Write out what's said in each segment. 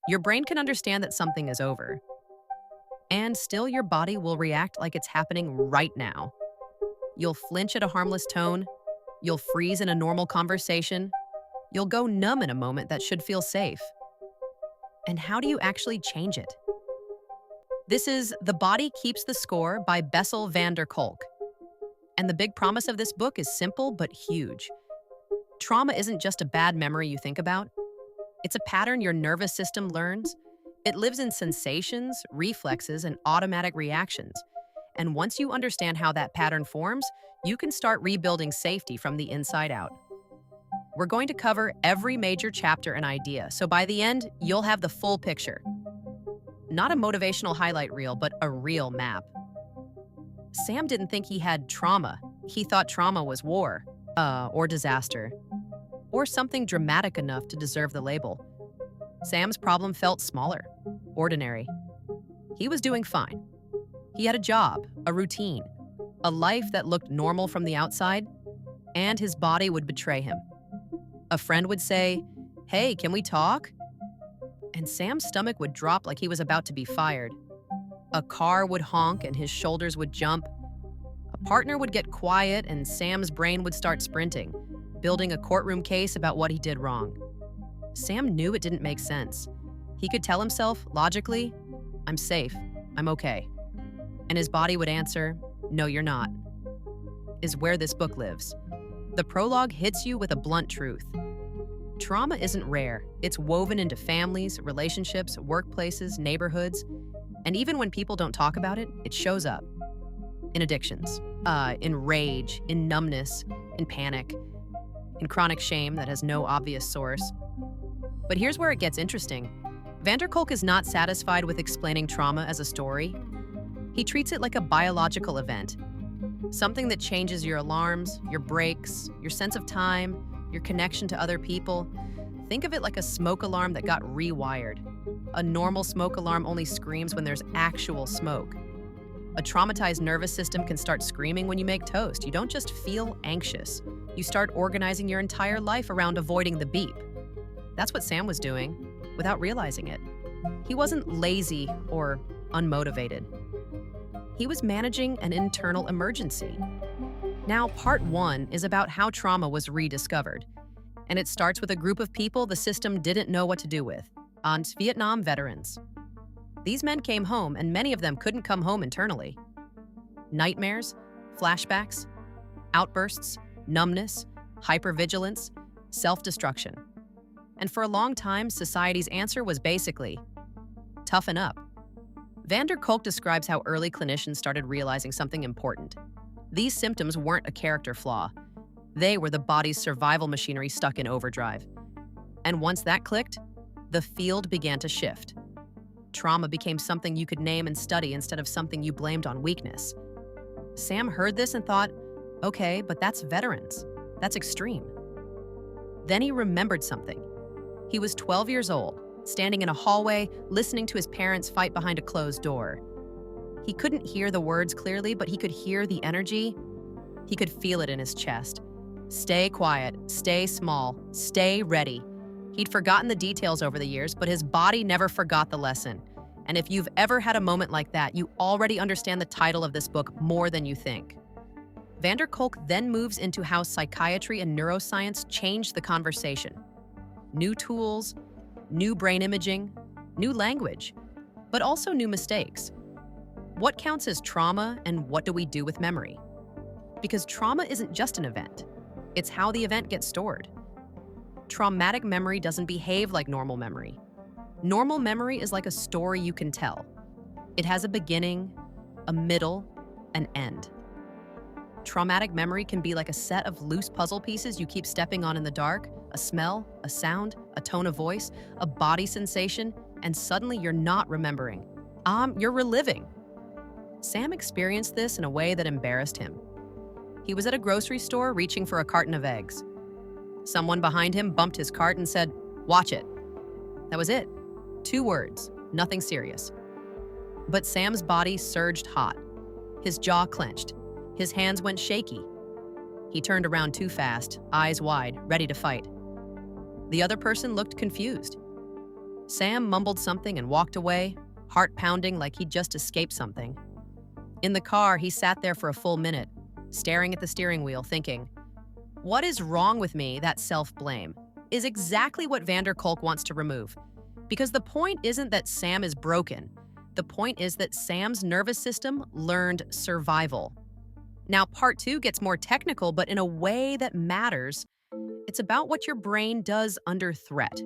Your brain can understand that something is over, and still your body will react like it's happening right now. You'll flinch at a harmless tone, you'll freeze in a normal conversation, you'll go numb in a moment that should feel safe. And how do you actually change it? This is The Body Keeps the Score by Bessel van der Kolk. And the big promise of this book is simple but huge. Trauma isn't just a bad memory you think about. It's a pattern your nervous system learns. It lives in sensations, reflexes, and automatic reactions. And once you understand how that pattern forms, you can start rebuilding safety from the inside out. We're going to cover every major chapter and idea, so by the end, you'll have the full picture. Not a motivational highlight reel, but a real map. Sam didn't think he had trauma. He thought trauma was war, or disaster, or something dramatic enough to deserve the label. Sam's problem felt smaller, ordinary. He was doing fine. He had a job, a routine, a life that looked normal from the outside, and his body would betray him. A friend would say, "Hey, can we talk?" And Sam's stomach would drop like he was about to be fired. A car would honk and his shoulders would jump. A partner would get quiet and Sam's brain would start sprinting, building a courtroom case about what he did wrong. Sam knew it didn't make sense. He could tell himself, logically, "I'm safe, I'm okay." And his body would answer, "No, you're not," is where this book lives. The prologue hits you with a blunt truth. Trauma isn't rare. It's woven into families, relationships, workplaces, neighborhoods, and even when people don't talk about it, it shows up. In addictions, in rage, in numbness, in panic, in chronic shame that has no obvious source. But here's where it gets interesting. Van der Kolk is not satisfied with explaining trauma as a story. He treats it like a biological event, something that changes your alarms, your brakes, your sense of time, your connection to other people. Think of it like a smoke alarm that got rewired. A normal smoke alarm only screams when there's actual smoke. A traumatized nervous system can start screaming when you make toast. You don't just feel anxious. You start organizing your entire life around avoiding the beep. That's what Sam was doing, without realizing it. He wasn't lazy or unmotivated. He was managing an internal emergency. Now, part 1 is about how trauma was rediscovered. And it starts with a group of people the system didn't know what to do with, Vietnam veterans. These men came home, and many of them couldn't come home internally. Nightmares, flashbacks, outbursts, numbness, hypervigilance, self-destruction. And for a long time, society's answer was basically, toughen up. Van der Kolk describes how early clinicians started realizing something important. These symptoms weren't a character flaw. They were the body's survival machinery stuck in overdrive. And once that clicked, the field began to shift. Trauma became something you could name and study instead of something you blamed on weakness. Sam heard this and thought, okay, but that's veterans. That's extreme. Then he remembered something. He was 12 years old, standing in a hallway, listening to his parents fight behind a closed door. He couldn't hear the words clearly, but he could hear the energy. He could feel it in his chest. Stay quiet, stay small, stay ready. He'd forgotten the details over the years, but his body never forgot the lesson. And if you've ever had a moment like that, you already understand the title of this book more than you think. Van der Kolk then moves into how psychiatry and neuroscience changed the conversation. New tools, new brain imaging, new language, but also new mistakes. What counts as trauma and what do we do with memory? Because trauma isn't just an event. It's how the event gets stored. Traumatic memory doesn't behave like normal memory. Normal memory is like a story you can tell. It has a beginning, a middle, an end. Traumatic memory can be like a set of loose puzzle pieces you keep stepping on in the dark, a smell, a sound, a tone of voice, a body sensation, and suddenly you're not remembering. You're reliving. Sam experienced this in a way that embarrassed him. He was at a grocery store reaching for a carton of eggs. Someone behind him bumped his cart and said, "Watch it." That was it. 2 words, nothing serious. But Sam's body surged hot. His jaw clenched. His hands went shaky. He turned around too fast, eyes wide, ready to fight. The other person looked confused. Sam mumbled something and walked away, heart pounding like he'd just escaped something. In the car, he sat there for a full minute, staring at the steering wheel, thinking, what is wrong with me? That self-blame is exactly what Kolk wants to remove. Because the point isn't that Sam is broken. The point is that Sam's nervous system learned survival. Now, part 2 gets more technical, but in a way that matters. It's about what your brain does under threat.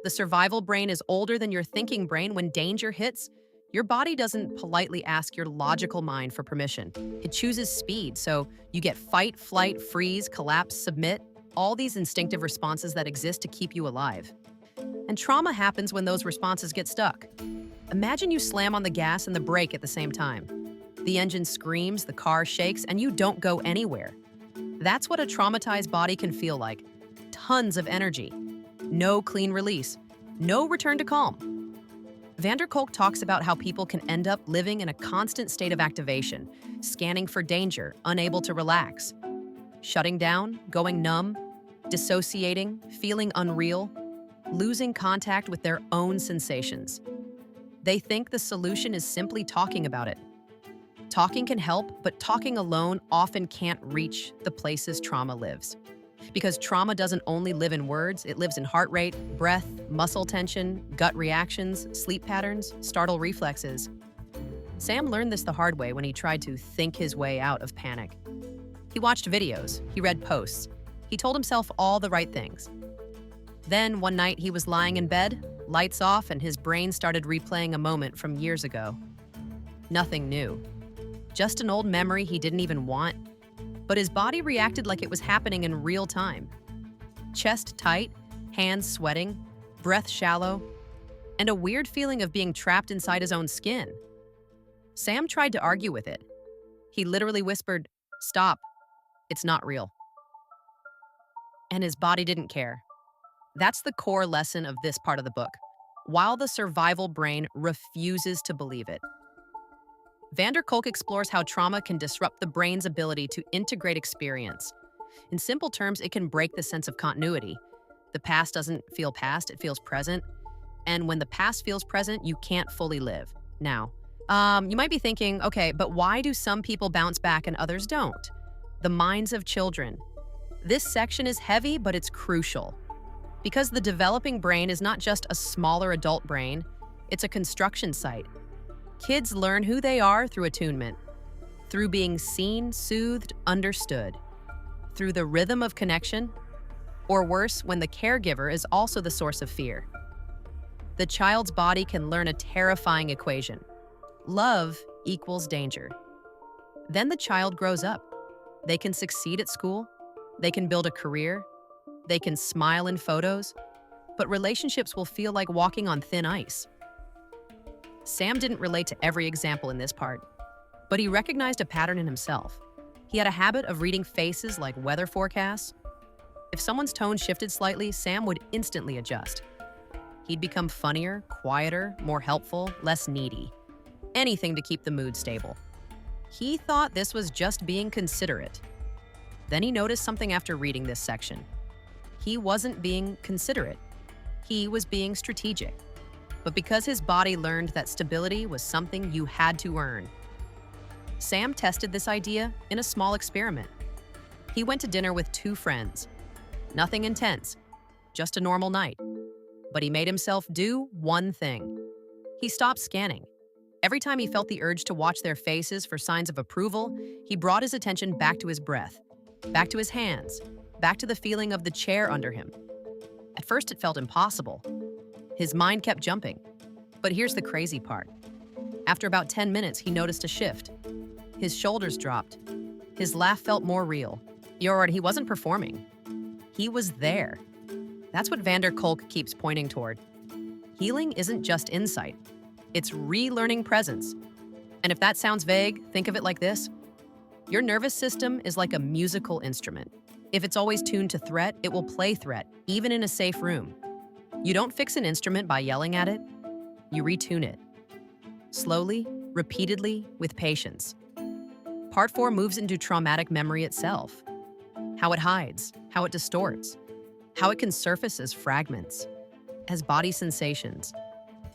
The survival brain is older than your thinking brain. When danger hits, your body doesn't politely ask your logical mind for permission. It chooses speed, so you get fight, flight, freeze, collapse, submit, all these instinctive responses that exist to keep you alive. And trauma happens when those responses get stuck. Imagine you slam on the gas and the brake at the same time. The engine screams, the car shakes, and you don't go anywhere. That's what a traumatized body can feel like. Tons of energy. No clean release. No return to calm. Kolk talks about how people can end up living in a constant state of activation, scanning for danger, unable to relax, shutting down, going numb, dissociating, feeling unreal, losing contact with their own sensations. They think the solution is simply talking about it. Talking can help, but talking alone often can't reach the places trauma lives. Because trauma doesn't only live in words, it lives in heart rate, breath, muscle tension, gut reactions, sleep patterns, startle reflexes. Sam learned this the hard way when he tried to think his way out of panic. He watched videos, he read posts, he told himself all the right things. Then, one night, he was lying in bed, lights off, and his brain started replaying a moment from years ago. Nothing new. Just an old memory he didn't even want. But his body reacted like it was happening in real time. Chest tight, hands sweating, breath shallow, and a weird feeling of being trapped inside his own skin. Sam tried to argue with it. He literally whispered, "Stop, it's not real." And his body didn't care. That's the core lesson of this part of the book, while the survival brain refuses to believe it. Kolk explores how trauma can disrupt the brain's ability to integrate experience. In simple terms, it can break the sense of continuity. The past doesn't feel past, it feels present. And when the past feels present, you can't fully live. Now, you might be thinking, okay, but why do some people bounce back and others don't? The minds of children. This section is heavy, but it's crucial. Because the developing brain is not just a smaller adult brain, it's a construction site. Kids learn who they are through attunement, through being seen, soothed, understood, through the rhythm of connection, or worse, when the caregiver is also the source of fear. The child's body can learn a terrifying equation. Love equals danger. Then the child grows up. They can succeed at school, they can build a career, they can smile in photos, but relationships will feel like walking on thin ice. Sam didn't relate to every example in this part, but he recognized a pattern in himself. He had a habit of reading faces like weather forecasts. If someone's tone shifted slightly, Sam would instantly adjust. He'd become funnier, quieter, more helpful, less needy. Anything to keep the mood stable. He thought this was just being considerate. Then he noticed something after reading this section. He wasn't being considerate. He was being strategic. But because his body learned that stability was something you had to earn. Sam tested this idea in a small experiment. He went to dinner with 2 friends. Nothing intense, just a normal night. But he made himself do one thing. He stopped scanning. Every time he felt the urge to watch their faces for signs of approval, he brought his attention back to his breath, back to his hands, back to the feeling of the chair under him. At first, it felt impossible. His mind kept jumping. But here's the crazy part. After about 10 minutes, he noticed a shift. His shoulders dropped. His laugh felt more real. He wasn't performing. He was there. That's what Kolk keeps pointing toward. Healing isn't just insight. It's relearning presence. And if that sounds vague, think of it like this. Your nervous system is like a musical instrument. If it's always tuned to threat, it will play threat, even in a safe room. You don't fix an instrument by yelling at it. You retune it. Slowly, repeatedly, with patience. Part 4 moves into traumatic memory itself. How it hides, how it distorts, how it can surface as fragments. as body sensations,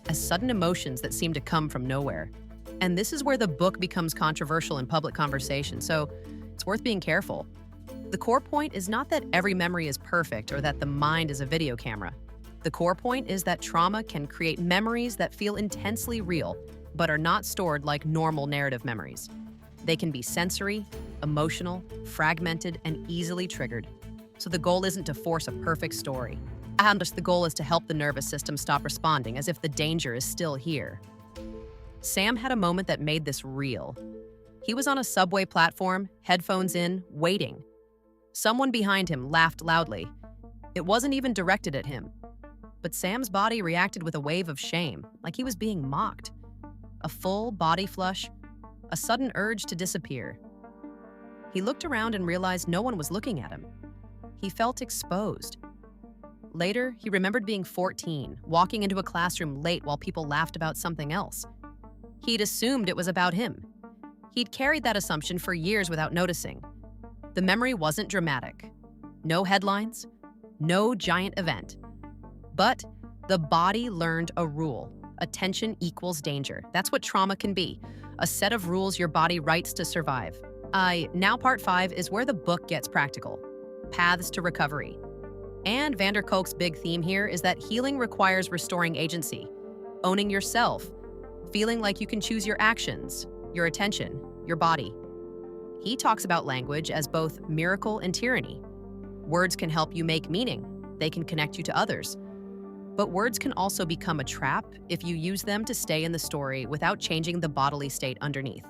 as sudden emotions that seem to come from nowhere. And this is where the book becomes controversial in public conversation, so it's worth being careful. The core point is not that every memory is perfect or that the mind is a video camera. The core point is that trauma can create memories that feel intensely real, but are not stored like normal narrative memories. They can be sensory, emotional, fragmented, and easily triggered. So the goal isn't to force a perfect story. And the goal is to help the nervous system stop responding as if the danger is still here. Sam had a moment that made this real. He was on a subway platform, headphones in, waiting. Someone behind him laughed loudly. It wasn't even directed at him. But Sam's body reacted with a wave of shame, like he was being mocked. A full body flush, a sudden urge to disappear. He looked around and realized no one was looking at him. He felt exposed. Later, he remembered being 14, walking into a classroom late while people laughed about something else. He'd assumed it was about him. He'd carried that assumption for years without noticing. The memory wasn't dramatic. No headlines, no giant event. But the body learned a rule. Attention equals danger. That's what trauma can be. A set of rules your body writes to survive. Now part 5 is where the book gets practical. Paths to recovery. And van der Kolk's big theme here is that healing requires restoring agency, owning yourself, feeling like you can choose your actions, your attention, your body. He talks about language as both miracle and tyranny. Words can help you make meaning. They can connect you to others. But words can also become a trap if you use them to stay in the story without changing the bodily state underneath.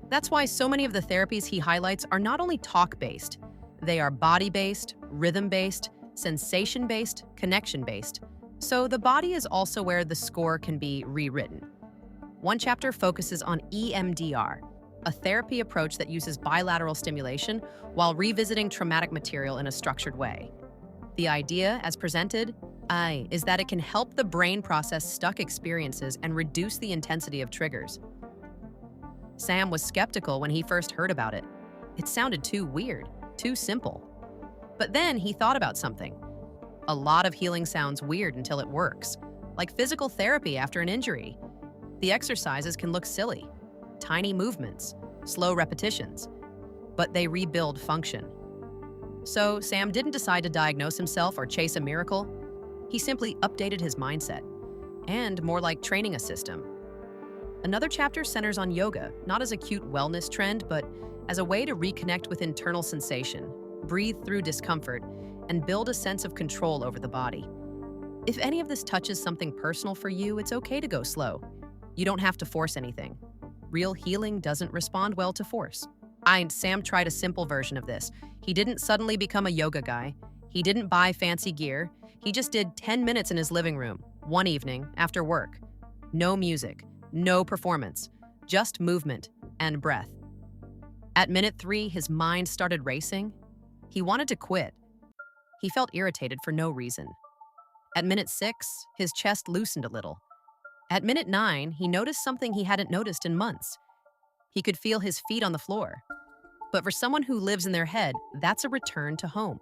That's why so many of the therapies he highlights are not only talk-based, they are body-based, rhythm-based, sensation-based, connection-based. So the body is also where the score can be rewritten. One chapter focuses on EMDR, a therapy approach that uses bilateral stimulation while revisiting traumatic material in a structured way. The idea, as presented, is that it can help the brain process stuck experiences and reduce the intensity of triggers. Sam was skeptical when he first heard about it. It sounded too weird, too simple. But then he thought about something. A lot of healing sounds weird until it works, like physical therapy after an injury. The exercises can look silly, tiny movements, slow repetitions, but they rebuild function. So Sam didn't decide to diagnose himself or chase a miracle. He simply updated his mindset, and more like training a system. Another chapter centers on yoga, not as a cute wellness trend, but as a way to reconnect with internal sensation, breathe through discomfort, and build a sense of control over the body. If any of this touches something personal for you, it's okay to go slow. You don't have to force anything. Real healing doesn't respond well to force. Sam tried a simple version of this. He didn't suddenly become a yoga guy. He didn't buy fancy gear. He just did 10 minutes in his living room, one evening, after work. No music, no performance, just movement and breath. At minute 3, his mind started racing. He wanted to quit. He felt irritated for no reason. At minute 6, his chest loosened a little. At minute 9, he noticed something he hadn't noticed in months. He could feel his feet on the floor. But for someone who lives in their head, that's a return to home.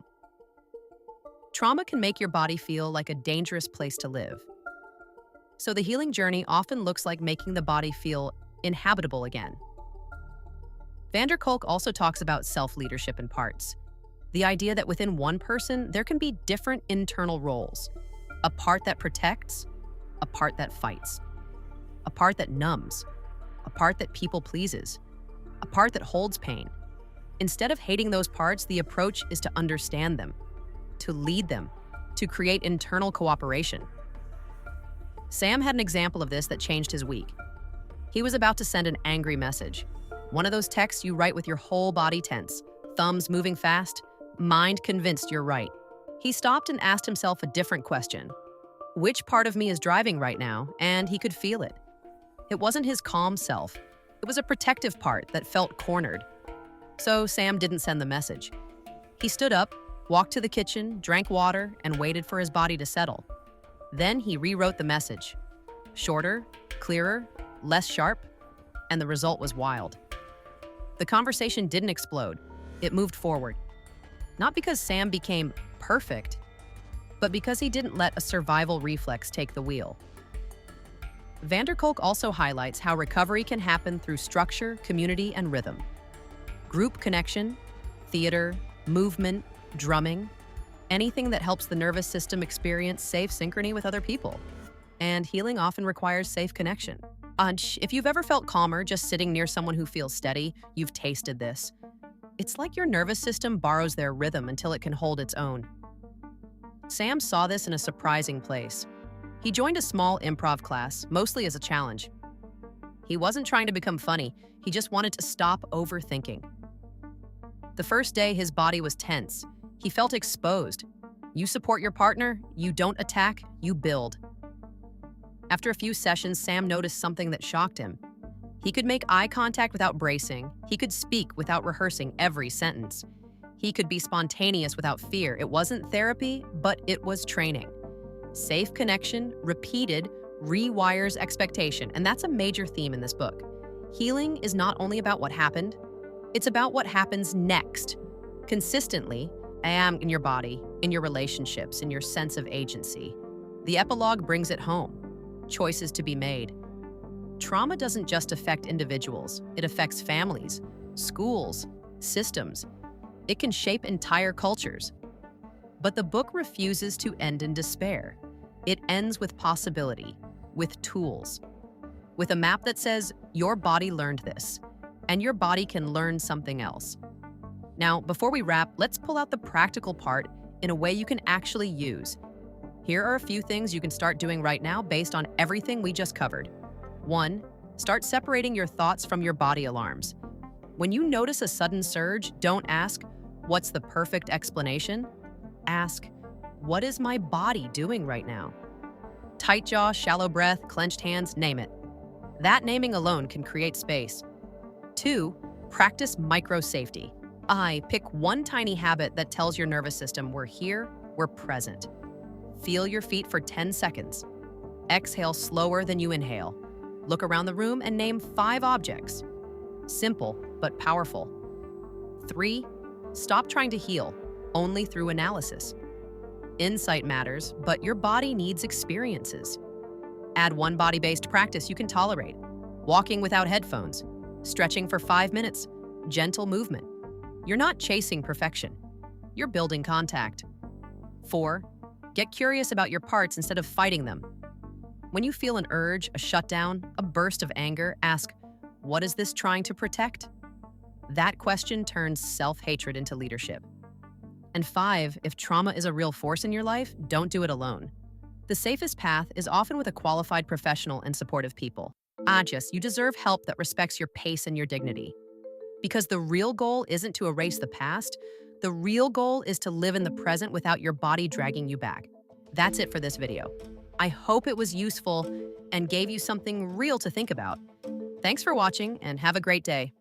Trauma can make your body feel like a dangerous place to live. So the healing journey often looks like making the body feel inhabitable again. Van der Kolk also talks about self-leadership in parts. The idea that within one person, there can be different internal roles. A part that protects, a part that fights, a part that numbs, a part that people pleases, a part that holds pain. Instead of hating those parts, the approach is to understand them, to lead them, to create internal cooperation. Sam had an example of this that changed his week. He was about to send an angry message. One of those texts you write with your whole body tense, thumbs moving fast, mind convinced you're right. He stopped and asked himself a different question. Which part of me is driving right now? And he could feel it. It wasn't his calm self. It was a protective part that felt cornered. So Sam didn't send the message. He stood up, walked to the kitchen, drank water, and waited for his body to settle. Then he rewrote the message. Shorter, clearer, less sharp, and the result was wild. The conversation didn't explode. It moved forward. Not because Sam became perfect, but because he didn't let a survival reflex take the wheel. Kolk also highlights how recovery can happen through structure, community, and rhythm. Group connection, theater, movement, drumming, anything that helps the nervous system experience safe synchrony with other people. And healing often requires safe connection. If you've ever felt calmer just sitting near someone who feels steady, you've tasted this. It's like your nervous system borrows their rhythm until it can hold its own. Sam saw this in a surprising place. He joined a small improv class, mostly as a challenge. He wasn't trying to become funny, he just wanted to stop overthinking. The first day, his body was tense. He felt exposed. You support your partner, you don't attack, you build. After a few sessions, Sam noticed something that shocked him. He could make eye contact without bracing. He could speak without rehearsing every sentence. He could be spontaneous without fear. It wasn't therapy, but it was training. Safe connection, repeated, rewires expectation, and that's a major theme in this book. Healing is not only about what happened, it's about what happens next. Consistently, in your body, in your relationships, in your sense of agency. The epilogue brings it home. Choices to be made. Trauma doesn't just affect individuals, it affects families, schools, systems. It can shape entire cultures. But the book refuses to end in despair. It ends with possibility, with tools, with a map that says, your body learned this, and your body can learn something else. Now, before we wrap, let's pull out the practical part in a way you can actually use. Here are a few things you can start doing right now based on everything we just covered. 1. Start separating your thoughts from your body alarms. When you notice a sudden surge, don't ask, what's the perfect explanation? Ask, what is my body doing right now? Tight jaw, shallow breath, clenched hands, name it. That naming alone can create space. 2. Practice micro-safety. Pick one tiny habit that tells your nervous system, we're here, we're present. Feel your feet for 10 seconds. Exhale slower than you inhale. Look around the room and name 5 objects. Simple, but powerful. 3. Stop trying to heal, only through analysis. Insight matters, but your body needs experiences. Add one body-based practice you can tolerate. Walking without headphones, stretching for 5 minutes, gentle movement. You're not chasing perfection. You're building contact. 4. Get curious about your parts instead of fighting them. When you feel an urge, a shutdown, a burst of anger, ask, what is this trying to protect? That question turns self-hatred into leadership. And 5, if trauma is a real force in your life, don't do it alone. The safest path is often with a qualified professional and supportive people. You deserve help that respects your pace and your dignity. Because the real goal isn't to erase the past, the real goal is to live in the present without your body dragging you back. That's it for this video. I hope it was useful and gave you something real to think about. Thanks for watching and have a great day.